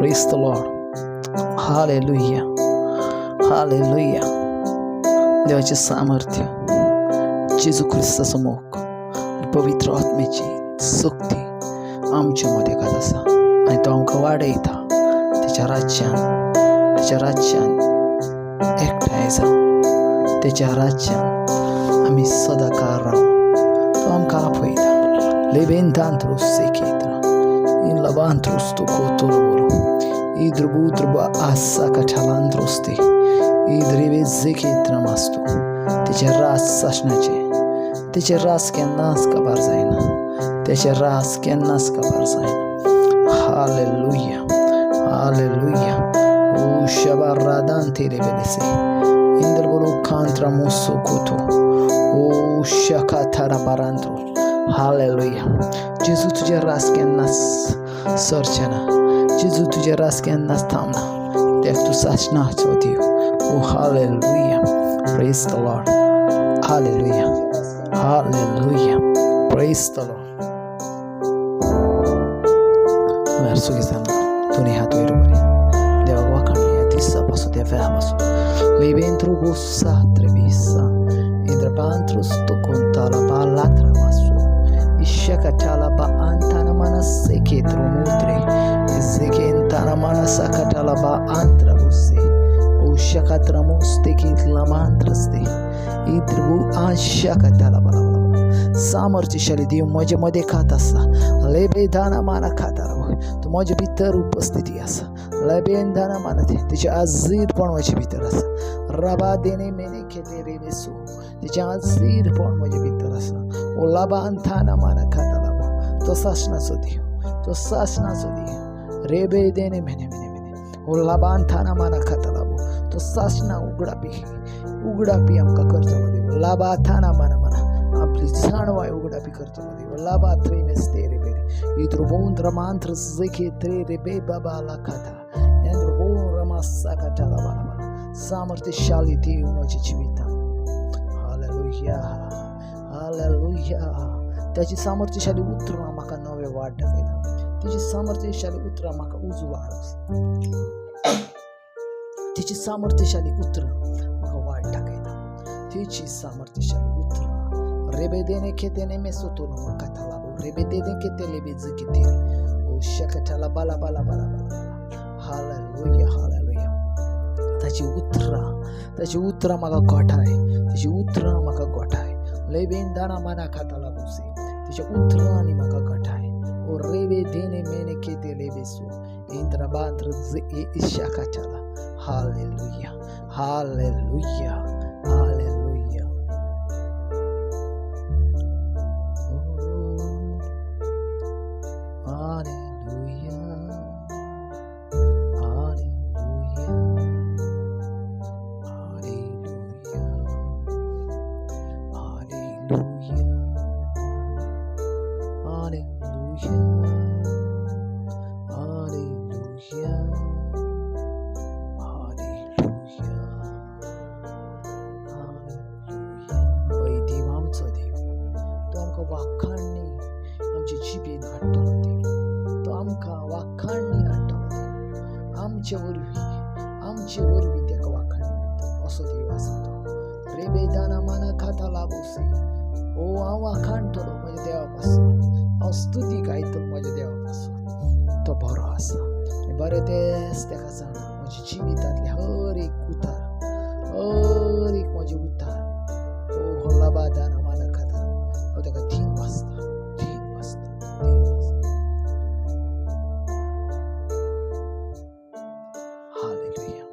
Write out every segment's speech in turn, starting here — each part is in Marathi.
Praise the Lord. Hallelujah. Hallelujah. देवाचे सामर्थ्य, जेजू ख्रिस्ताचं मुख आणि पवित्र आत्म्याची शक्ती आमच्यामध्ये करत असा आणि तो आमकां वाडयता त्याच्या राज्यान एकठांय जावं, त्याच्या राज्यान आमी सदांकाळ रावूं. तो आमकां आपयता लेबेंतांत्रुस सेकेत्रा in labantros tu kotolo idrubu assa katalandrosti idrive zeketra mastu त्याचे रास असण्याचे, त्याचे रास केन्नाच काबार जायना, त्याचे रास केन्नाच काबार जायना. Hallelujah, hallelujah. ओ शबारादान तेरे बेलेसे इंदर बोलो कांत्रा मुसो कोतो ओ शकाथारा बारांद्रो. हालेलुया. जेजू तुझे रास केन्नाच सरचना, जेजू तुझे रास केन्नाच थांबना, देख तू साचनाचो देव. ओ hallelujah. Praise the Lord. Hallelujah. Hallelujah. Praise the Lord. Verso che stanno tu ne hato erubari dewa wakani atissa paso de verbaso libentro bussa trebissa indra pantro sto contala ballatra masu ishaka tala ba antana mana seketro mutre sekentana mana sakatala ba antra busse Shakatramuste kitlamantraste idru ashakatala bala सामर्थ्यशाली देव माझ्यामध्ये खात असा लेबेदाना माना खातारा तो माझ्या भितर उपस्थिती असा लेबेदाना माना त्याचे आजीरपण माझ्या भितर असा रबा देणे मेने खेते रेबेसो त्याचे आजीरपण माझ्या भितर असा ओ लाबा अंथाना माना खाताला तो सासनाचो देव, तो सासनाचो देव रेबे देणे मेने मेने मेने ओ लाबा अंथाना माना खाताला तो सासना उघडापी आमका करतलो देव लाबा थाना माना माना आपली जाणवाय उघडापी करतलो देव लाबा त्रे मेस्ते रे बेरे इद्रो बोन रमांत्र जेके त्रे रे बे बाबा ला खाता एंद्रो बोन रमासा काटाला बाला बाला सामर्थ्यशाली देव माझ्या जीवितात. Hallelujah, hallelujah. त्याची सामर्थ्यशाली उतरा माका नवे वाट दाखयता, त्याची सामर्थ्यशाली उतरा माका उजू वाढ, त्याची सामर्थ्यशाली उतर मग वाट टाकायला, त्याची सामर्थ्यशाली उतर रेबे देणे खेतेने मे सोतो मग कथाला रेबे देणे खेते लेबे जकिते ओ शकटाला बाला बाला बाला बाला. Hallelujah, hallelujah. त्याची उतरा मग गोठा आहे, त्याची उतरा मग गोठा आहे लेबेन दाना माना खाताला बुसे त्याच्या उतरा आणि मग गोठा आहे ओ रेबे देणे मेने खेते लेबे सो इंद्र बांद्र जे इशाकाटाला. Hallelujah, hallelujah, hallelujah. Oh, hallelujah, hallelujah, hallelujah, hallelujah, hallelujah, hallelujah. वाखाणणी आमची जिबेन हाडटलो देव, तो आमकां वाखाणणी हाडटलो देव, आमचे वरवीं ताका वाखाणणी मेळटा असो देव आसा तो. रेबेदाना माना खाता लाबोसे ओ हांव वाखाणटलो म्हज्या देवा पासून, हांव स्तुती गायतलो म्हज्या देवा पासून. तो बरो आसा आनी बरें तेच ताका जाणा. म्हज्या जिवितांतले हर एक उतार, हर एक म्हजे उतार ओ होलाबादाना माना खाता हांव ताका तीन वाजता. हालेलुया.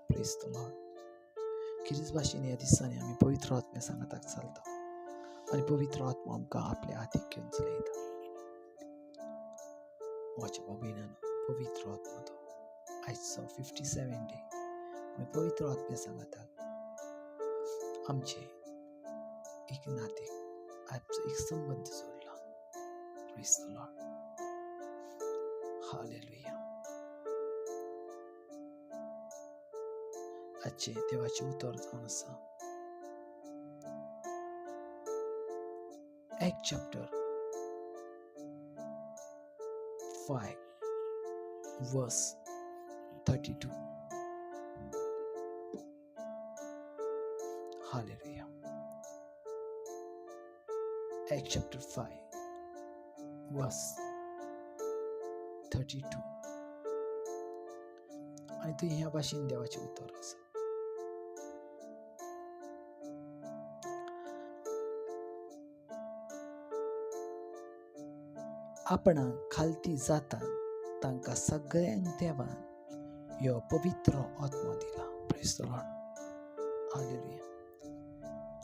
Praise the Lord. कितेंच भाशेन ह्या दिसांनी आमी पवित्र आत्म्या सांगाताक चलता आनी पवित्र आत्मा आमकां आपल्या हातीक घेवन चलयता. म्हज्या बाबीनान पवित्र आत्मा तो आयचो 57 डे आमी पवित्र आत्म्या सांगाताक आमचे एक नाते आमचो एक संबंध जोडला. Praise the Lord. हालेलुया. आजचे देवाचे उतर जावन आसा Acts chapter 5 verse 32. Hallelujah. Acts chapter 5 verse 32. आणि तू ह्या भाषेन देवाचे उत्तर आसा. आपणाक खालती जाता तांकां सगळ्यांक देवान ह्यो पवित्र आत्मा दिला. Praise the Lord. हालेलुया.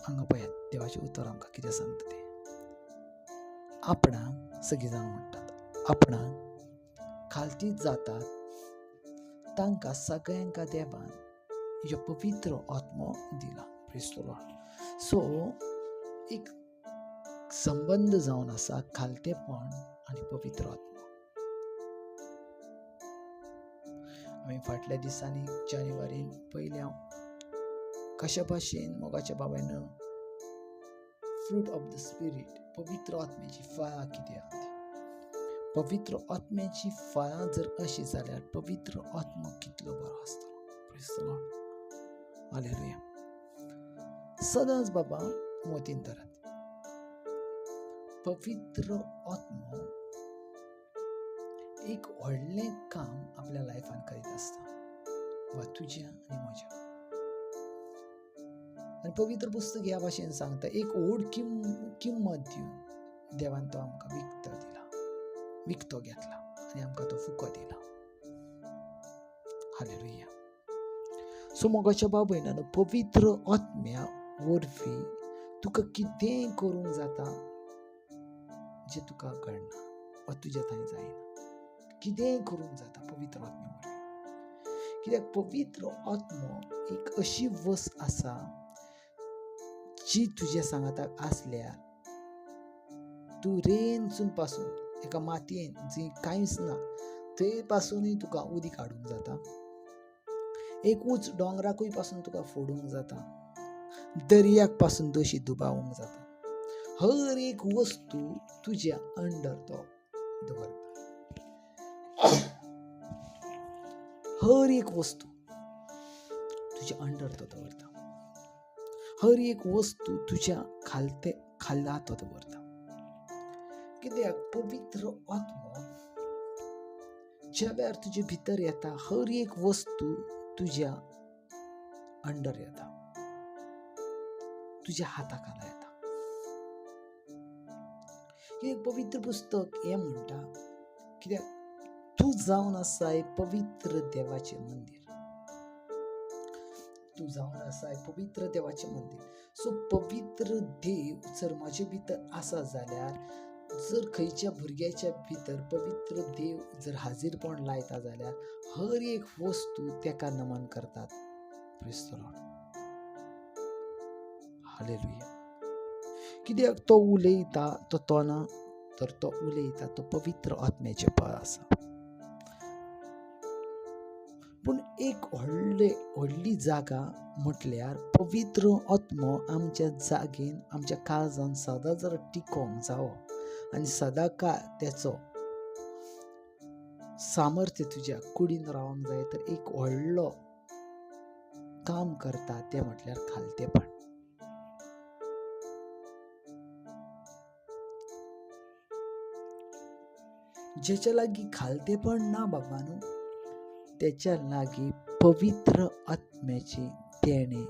हांगा पळयात देवाचे उतर आमकां कितें सांगता तें. आपणाक सगळीं जाण म्हणटात आपणाक खालती जातात तांकां सगळ्यांक देवान ह्यो पवित्र आत्मा दिला. Praise the Lord. सो एक संबंध जावन आसा खालतेपण आनी पवित्र आत्मा. आमी फाटल्या दिसांनी जानेवारीन पयल्या कशा भाशेन मोगाच्या बाबायन फ्रूट ऑफ द स्पिरीट पवित्र आत्म्याची फळां कितें आसा ती. पवित्र आत्म्याची फळां जर अशी जाल्यार पवित्र आत्मा कितलो बरो आसतलो. Praise the Lord. हालेलुया. सदांच बाबा मोतीन धरात. पवित्र आत्मा एक व्हडलें काम आपल्या लायफान करीत आसता, वा तुज्या आनी म्हज्या. आनी पवित्र पुस्तक ह्या भाशेन सांगता एक व्हड किंमत दिवन देवान तो आमकां विकतो घेतला आनी आमकां तो फुको दिला. हालेलुया. सो मोगाच्या भाव भयणानो, पवित्र आत्म्या वरवीं तुका कितेंय करूंक जाता जे तुका कळना वा तुज्या थंय जायना. कितेंय करूंक जाता पवित्र आत्म्या वरवीं. कित्याक पवित्र आत्मा एक अशी वस्त आसा जी तुज्या सांगाताक आसल्यार तूं रेंचून पासून एका मातयेन जी कांयच ना थंय पासूनय तुका उदी काडूंक जाता. एक उंच डोंगराकूय पासून तुका फोडूंक जाता. दर्याक पासून तशी दुबावूंक जाता. हर एक वस्तू तुज्या अंडर तो दवरता. हर एक वस्तू तुज्या अंडर तो दवरता. हर एक वस्तू तुज्या खाला तो दवरता. कित्याक पवित्र आत्मा ज्या वेळार तुजे भितर येता हर एक वस्तू तुज्या अंडर येता, तुज्या हाताखाला येता. एक पवित्र पुस्तक हे म्हणटा कित्याक तू जावन आसा पवित्र देवाचे मंदिर. तू जावन आसा पवित्र देवाचे मंदिर. सो पवित्र देव जर म्हजे भितर आसा जाल्यार, जर खंयच्या भुरग्याच्या भितर पवित्र देव जर हाजीरपण लायता जाल्यार हर एक वस्तू तेका नमन करतात. Praise the Lord. हालेलुया. कित्याक तो उलयता तो तोना तर तो उलयता तो पवित्र आत्म्याचे फळ आसा. पूण एक व्हडली जागा म्हटल्यार पवित्र आत्मा आमच्या जागेन आमच्या काळजान सदां जर टिकोंक जावो आनी सदां काळ तेचो सामर्थ्य तुज्या कुडीन रावंक जाय तर एक व्हडलो काम करता तें म्हटल्यार खालतेपण. जेच्या लागीं खालतेपण ना बाबानो, त्याच्या लागीं पवित्र आत्म्याचे देणे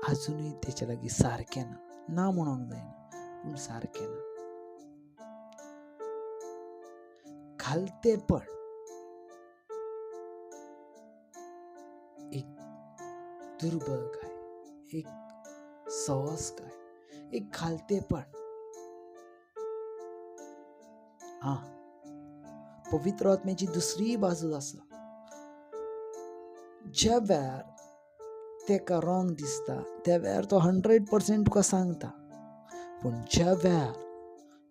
अजूनही त्याच्या लागीं सारकें ना म्हणूंक जायना, पूण सारकें ना. खालतेपण एक दुर्बळ काय, एक सहज काय, एक खालतेपण. पवित्र आत्म्याची दुसरी बाजू आसा. ज्या वेळार तेका रॉंग दिसता त्या वेळार तो 100% तुका सांगता, पूण ज्या वेळार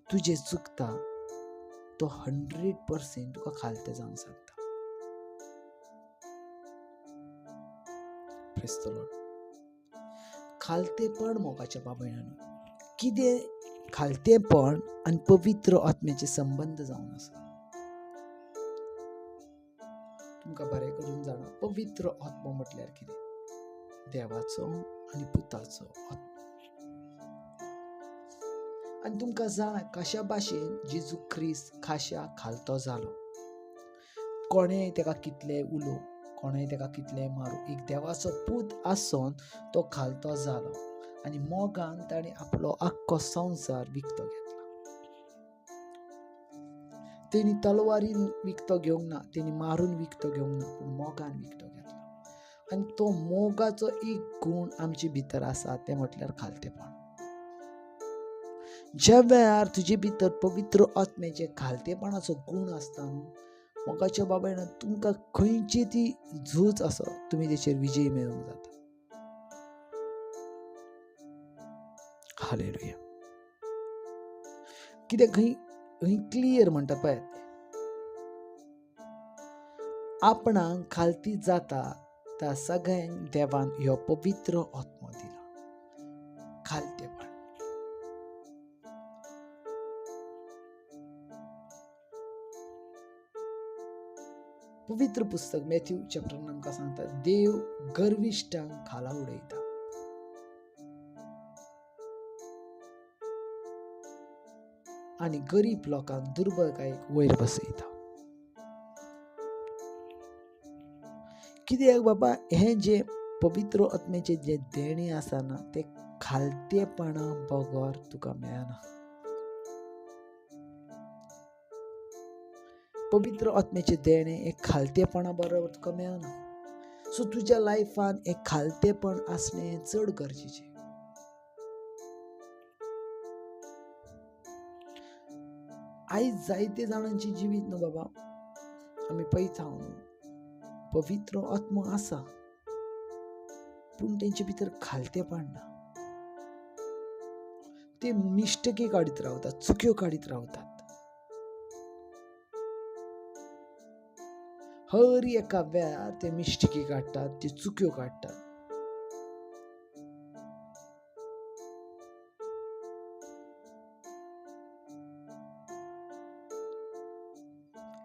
तुजें चुकता तो 100% तुका खालते जावंक सांगता. Praise the Lord. खालतेपण मोगाच्या बाबयणानो, कितें खालतेपण आनी पवित्र आत्म्याचे संबंध जावन आसा. तुमकां बरें करून जाणा पवित्र आत्मो म्हटल्यार कितें? देवाचो आनी पुताचो आत्मो. आनी तुमकां जाणा कशा भाशेन जेजू ख्रिस्त खाशा खालतो जालो. कोणेय तेका कितले उलो, कोणेय तेका कितले मारू, एक देवाचो पूत आसून तो खालतो जालो आनी मोगान ताणें आपलो आख्खो संवसार विकतो घेतला. तेणी तलवारीन विकतो घेवंक ना, तेणी मारून विकतो घेवंक ना, पूण मोगान विकतो घेतला. आनी तो मोगाचो एक गूण आमचे भितर आसा ते म्हटल्यार खालतेपण. ज्या वेळार तुजे भितर पवित्र आत्म्याचे खालतेपणाचो गूण आसता न्हू, मोगाच्या बाबायन तुमकां खंयची ती झूज आसा तुमी तेचेर विजय मेळोवंक जाता. हालेलुया. कित्याक खंय क्लियर म्हणटा पळय, आपणाक खालती जाता त्या सगळ्यांक देवान ह्यो पवित्र आत्मो दिला. खालतेपण. पवित्र पुस्तक मॅथ्यू चॅप्टर आमकां सांगता देव गर्विश्ठांक खाला उडयता. आनी गरीब लोकांक दुर्बळकायेक वयर बसयता. कित्याक बाबा हे जे पवित्र आत्म्याचे जे देणे आसा ना ते खालतेपणा बगर तुका मेळना. पवित्र आत्म्याचे देणे एक खालतेपणा बरोबर तुका मेळना. सो तुज्या लायफान एक खालतेपण आसणे चड गरजेचे. आयज जायते जाणांची जिवीत न्हू बाबा आमी पळयता पवित्र आत्मो आसा पूण तेंचे भितर खालतेपण ना. ते मिस्टेकी काडीत रावतात, चुक्यो काडीत रावतात. हर एका वेळार ते मिस्टेकी काडटात, ते चुक्यो काडटात.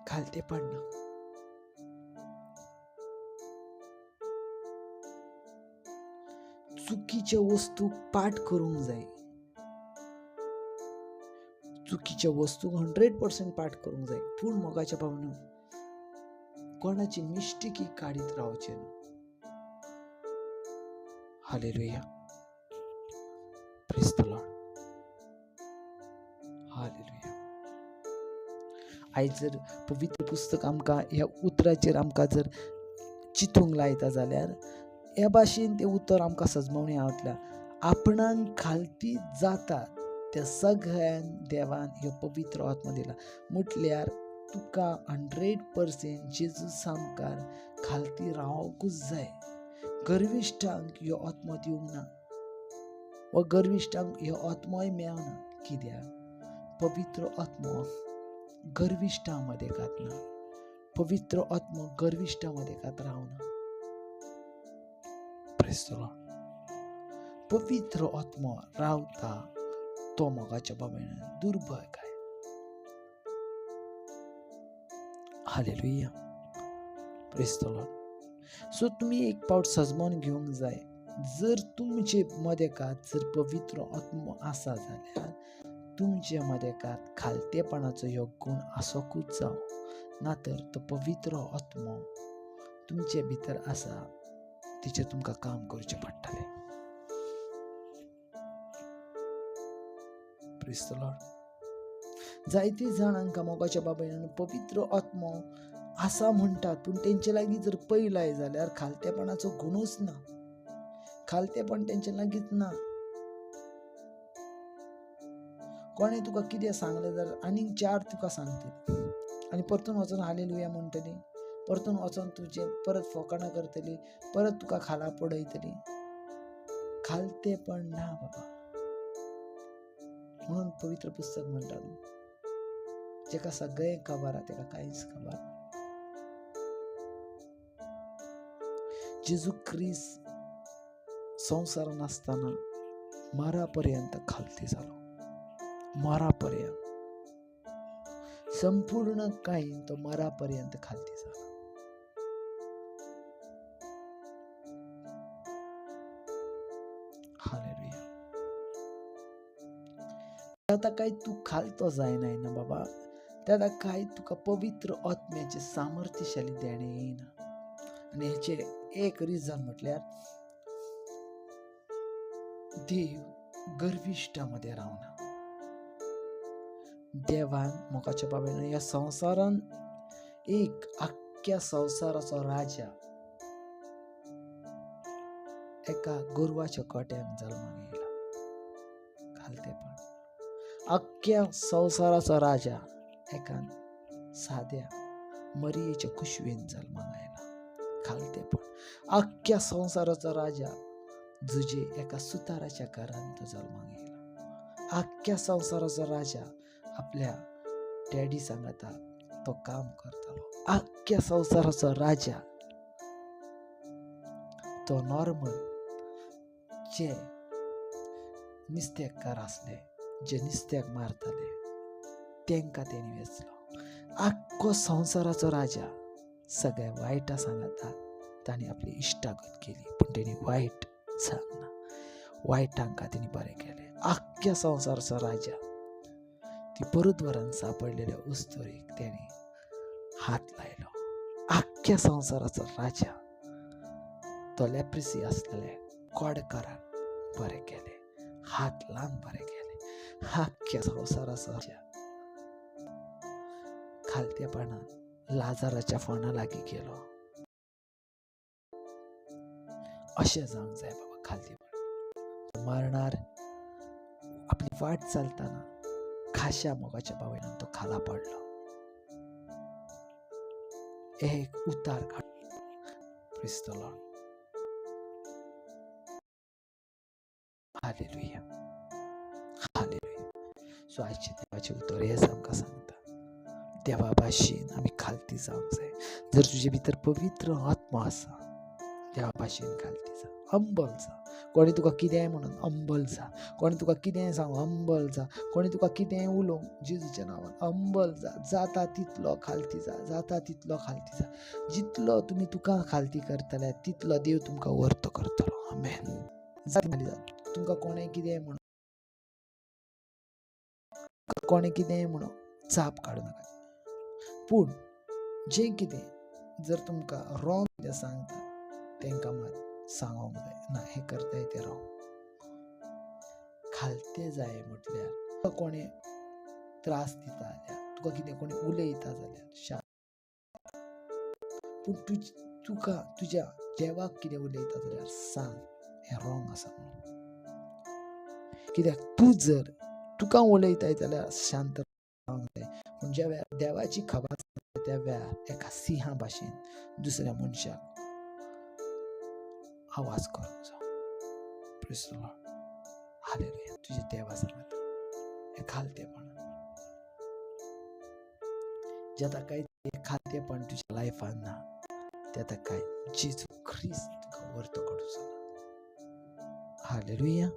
खालतेपण ना. चुकीच्या वस्तूक पाठ करूंक जाय. चुकीच्या वस्तूक 100% पाठ करूंक जाय, पूण मोगाच्या भावनो कोणाची मिस्टेकी काडीत रावचे ना. Hallelujah. Praise the Lord. Hallelujah. आयज जर पवित्र पुस्तक आमकां ह्या उतराचेर आमकां जर चिंतूंक लायता जाल्यार ह्या भाशेन तें उतर आमकां सजमवणी आवतल्या. आपणाक खालती जाता त्या सगळ्यांक देवान ह्यो पवित्र आत्मो दिला. म्हटल्यार तुका 100% जेजू सामकार खालती रावंकूच जाय. गर्विश्ठांक ह्यो आत्मो दिवंक ना, वा गर्विश्ठांक ह्यो आत्मोय मेळना. कित्याक पवित्र आत्मो गर्विश्ठांमध्ये ना. पवित्र आत्मो गर्विश्ठांमध्ये रावना. Praise the Lord. पवित्र आत्मो रावता तो मोगाच्या बाबायन दुर्बळ काय. Hallelujah. Praise the Lord. So तुम्ही एक पावट सजमोन घेवंक जाय. जर तुमचे मदेकात जर पवित्र आत्मो आसा जाल्यार तुमच्या मदेकात खालतेपणाचो ह्यो गूण आसोकूच जावं. नातर तो पवित्र आत्मो तुमचे भितर आसा तिचेर तुमकां काम करचें पडटलें. Praise the Lord. जायती जाणांक मोगाच्या बाबायन पवित्र आत्मो आसा म्हणटात पूण तेंचे लागीं जर पळयलाय जाल्यार खालतेपणाचो गुणूच ना. खालतेपण तेंचे लागींच ना. कोणे तुका कितें सांगलें जाल्यार आनीक 4 तुका सांगतली आनी परतून वचून हालेलुया म्हणटली, परतून वचून तुजें परत फकाणां करतली, परत तुका खाला पडयतली. खालतेपण ना बाबा. म्हणून पवित्र पुस्तक म्हणटा जेका सगळें खबर आहा तेका कांयच खबर ना. जेजू ख्रिस्त संवसारान आसतना मरा पर्यंत खालती जालो. मरा पर्यंत संपूर्ण कायन तो मरा पर्यंत खालती जालो. आता काही तू खालतो जायनाय ना बाबा, त्याला काही तुका पवित्र आत्म्याचे सामर्थ्यशाली देणे येईना. आणि ह्याचे एक रिझन म्हटल्यार देव गर्विष्ठामध्ये रावना. देवान मोकाच्या बाबेन या संसारान एक अख्ख्या संसाराचो राजा एका गोरवाच्या कोट्यान जल्माक येयला. घालतेपण अख्ख्या संसाराचा राजा एका साध्या मरियेच्या कुशवेन जल्माक आयला. घालतेपण अख्ख्या संसाराचा राजा जुजे एका सुताराच्या घरान तो जल्माक येयला. अख्ख्या संसाराचा राजा आपल्या डॅडी सांगता तो काम करतालो. अख्ख्या संसाराचा राजा तो नॉर्मल जे निस्तेकार असले, जे निस्त्याक मारताले तेंका तेणी वेचलो. अख्खो संसाराचो राजा सगळ्या वायटा सांगता ताणी आपली इश्टागत केली, पण तेणी वायट सांगना. वायटांका तेणी बरें केले. अख्ख्या संसाराचो राजा ती परद्वारान सापडलेल्या उस्तोरीक तेणी हात लायलो. अख्ख्या संसाराचो राजा तो लेप्रिसी असलेले कोडकारान बरें केले, हात लावन बरें केले. अख्ख्या संसाराचो राजा खालतेपणान लाजाराच्या फोना लागीं गेलो. अशें जावंक जाय बाबा. खालतेपण मरणार आपली वाट चालताना खाशा मोगाच्या बावयल्यान तो खाला पडलो. एक उतार काढ. Praise the Lord. Hallelujah, hallelujah. So आजचे देवाचे उतर हेच आमकां सांगता, देवा भाशेन आमी खालती जावंक जाय. जर तुजे भितर पवित्र आत्मा आसा, देवा भाशेन खालती जा, हंबल जा. कोणी तुका कितेंय म्हणून हंबल जा. कोणी तुका कितेंय सांगू हंबल जा. कोणी तुका कितेंय उलोवंक जेजूच्या नांवान हंबल जा. जाता तितलो खालती जा, जाता तितलो खालती जा. जितलो तुमी तुका खालती करतले तितलो देव तुमकां वर्त करतलो. आमेन. तुमकां कोणें कितेंय म्हणून, कोणें कितेंय म्हणून चाप काडू नाका. पूण जें कितें जर तुमकां रॉंग कितें सांगता तेंकां मात सांगोंक जाय, ना हें करताय तें रॉंग. खालते जाय म्हटल्यार तुका कोणें त्रास दिता जाल्यार, तुका कितें कोणी उलयता जाल्यार पूण तुका तुज्या देवाक कितें उलयता जाल्यार सांग हें रॉंग आसा म्हणून. कित्याक तूं जर तुका उलयताय जाल्यार शांत रावंक जाय. पूण ज्या वेळार देवाची खबर आसता त्या वेळार एका सिंहा भाशेन दुसऱ्या मनशाक आवाज करूंक जाय. Praise the Lord. हालेलुया. तुजे देवा सांगता हें खालतेपण. जेता काय खालतेपण तुज्या लायफान ना तेता काय जेजू ख्रिस्त तुका वर्त करूं जाय. हालेलुया.